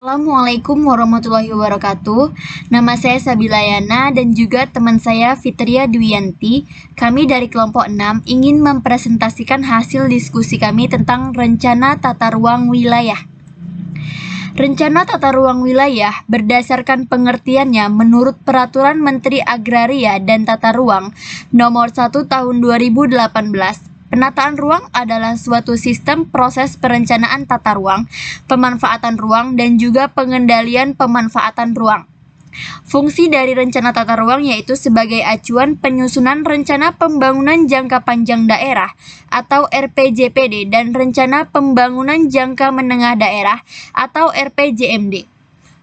Assalamualaikum warahmatullahi wabarakatuh. Nama saya Sabila Yana dan juga teman saya Fitria Dwiyanti. Kami dari kelompok 6 ingin mempresentasikan hasil diskusi kami tentang rencana tata ruang wilayah. Rencana tata ruang wilayah berdasarkan pengertiannya menurut Peraturan Menteri Agraria dan Tata Ruang Nomor 1 Tahun 2018. Penataan ruang adalah suatu sistem proses perencanaan tata ruang, pemanfaatan ruang, dan juga pengendalian pemanfaatan ruang. Fungsi dari rencana tata ruang yaitu sebagai acuan penyusunan rencana pembangunan jangka panjang daerah atau RPJPD dan rencana pembangunan jangka menengah daerah atau RPJMD.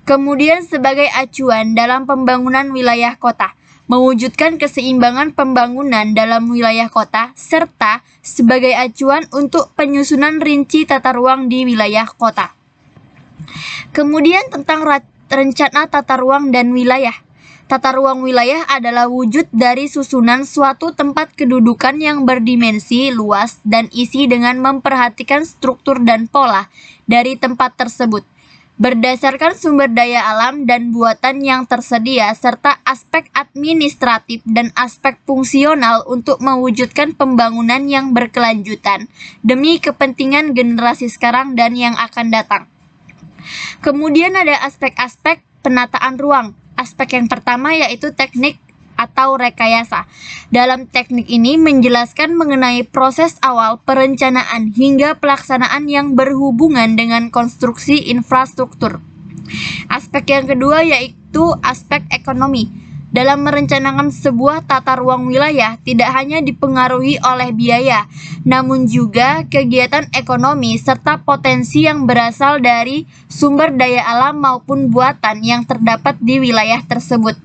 Kemudian sebagai acuan dalam pembangunan wilayah kota, mewujudkan keseimbangan pembangunan dalam wilayah kota, serta sebagai acuan untuk penyusunan rinci tata ruang di wilayah kota. Kemudian tentang rencana tata ruang dan wilayah. Tata ruang wilayah adalah wujud dari susunan suatu tempat kedudukan yang berdimensi luas dan isi dengan memperhatikan struktur dan pola dari tempat tersebut, berdasarkan sumber daya alam dan buatan yang tersedia, serta aspek administratif dan aspek fungsional untuk mewujudkan pembangunan yang berkelanjutan demi kepentingan generasi sekarang dan yang akan datang. Kemudian ada aspek-aspek penataan ruang. Aspek yang pertama yaitu teknik atau rekayasa. Dalam teknik ini menjelaskan mengenai proses awal perencanaan hingga pelaksanaan yang berhubungan dengan konstruksi infrastruktur. Aspek yang kedua yaitu aspek ekonomi. Dalam merencanakan sebuah tata ruang wilayah tidak hanya dipengaruhi oleh biaya, namun juga kegiatan ekonomi serta potensi yang berasal dari sumber daya alam maupun buatan yang terdapat di wilayah tersebut.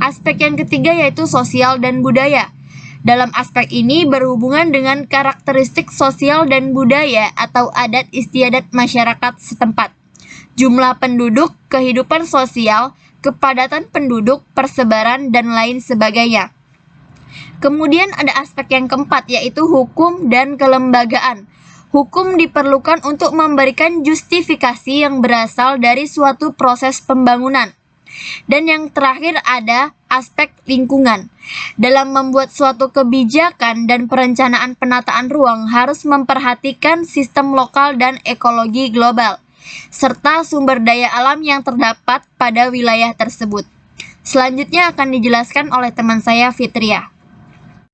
Aspek yang ketiga yaitu sosial dan budaya. Dalam aspek ini berhubungan dengan karakteristik sosial dan budaya atau adat istiadat masyarakat setempat, jumlah penduduk, kehidupan sosial, kepadatan penduduk, persebaran, dan lain sebagainya. Kemudian ada aspek yang keempat yaitu hukum dan kelembagaan. Hukum diperlukan untuk memberikan justifikasi yang berasal dari suatu proses pembangunan. Dan yang terakhir ada aspek lingkungan. Dalam membuat suatu kebijakan dan perencanaan penataan ruang harus memperhatikan sistem lokal dan ekologi global, serta sumber daya alam yang terdapat pada wilayah tersebut. Selanjutnya akan dijelaskan oleh teman saya Fitria.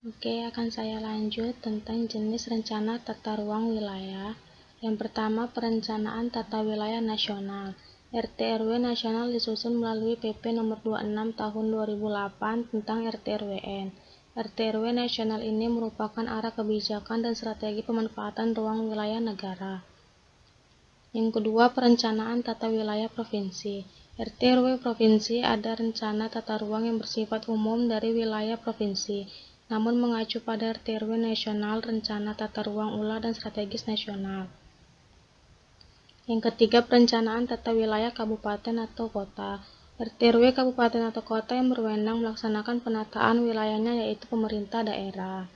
Oke, akan saya lanjut tentang jenis rencana tata ruang wilayah. Yang pertama, perencanaan tata wilayah nasional. RT/RW nasional disusun melalui PP nomor 26 tahun 2008 tentang RT/RWN. RT/RW nasional ini merupakan arah kebijakan dan strategi pemanfaatan ruang wilayah negara. Yang kedua, perencanaan tata wilayah provinsi. RT/RW provinsi ada rencana tata ruang yang bersifat umum dari wilayah provinsi, namun mengacu pada RT/RW nasional, rencana tata ruang ulah dan strategis nasional. Yang ketiga, perencanaan tata wilayah kabupaten atau kota. RT/RW kabupaten atau kota yang berwenang melaksanakan penataan wilayahnya yaitu pemerintah daerah.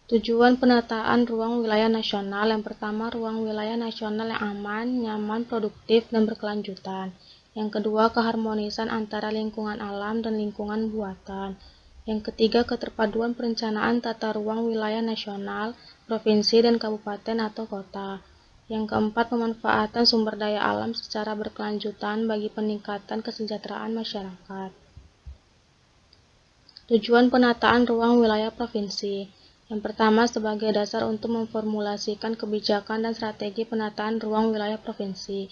Tujuan penataan ruang wilayah nasional. Yang pertama, ruang wilayah nasional yang aman, nyaman, produktif, dan berkelanjutan. Yang kedua, keharmonisan antara lingkungan alam dan lingkungan buatan. Yang ketiga, keterpaduan perencanaan tata ruang wilayah nasional, provinsi, dan kabupaten atau kota. Yang keempat, pemanfaatan sumber daya alam secara berkelanjutan bagi peningkatan kesejahteraan masyarakat. Tujuan penataan ruang wilayah provinsi. Yang pertama, sebagai dasar untuk memformulasikan kebijakan dan strategi penataan ruang wilayah provinsi.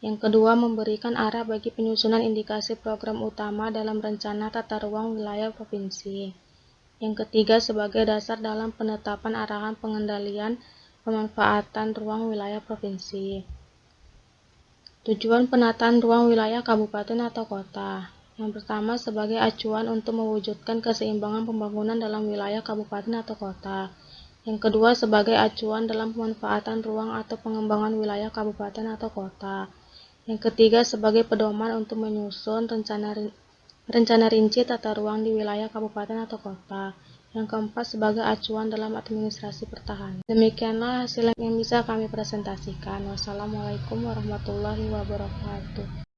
Yang kedua, memberikan arah bagi penyusunan indikasi program utama dalam rencana tata ruang wilayah provinsi. Yang ketiga, sebagai dasar dalam penetapan arahan pengendalian pemanfaatan ruang wilayah provinsi. Tujuan penataan ruang wilayah kabupaten atau kota. Yang pertama, sebagai acuan untuk mewujudkan keseimbangan pembangunan dalam wilayah kabupaten atau kota. Yang kedua, sebagai acuan dalam pemanfaatan ruang atau pengembangan wilayah kabupaten atau kota. Yang ketiga, sebagai pedoman untuk menyusun rencana rinci tata ruang di wilayah kabupaten atau kota. yang keempat sebagai acuan dalam administrasi pertahanan. Demikianlah hasil yang bisa kami presentasikan. Wassalamualaikum warahmatullahi wabarakatuh.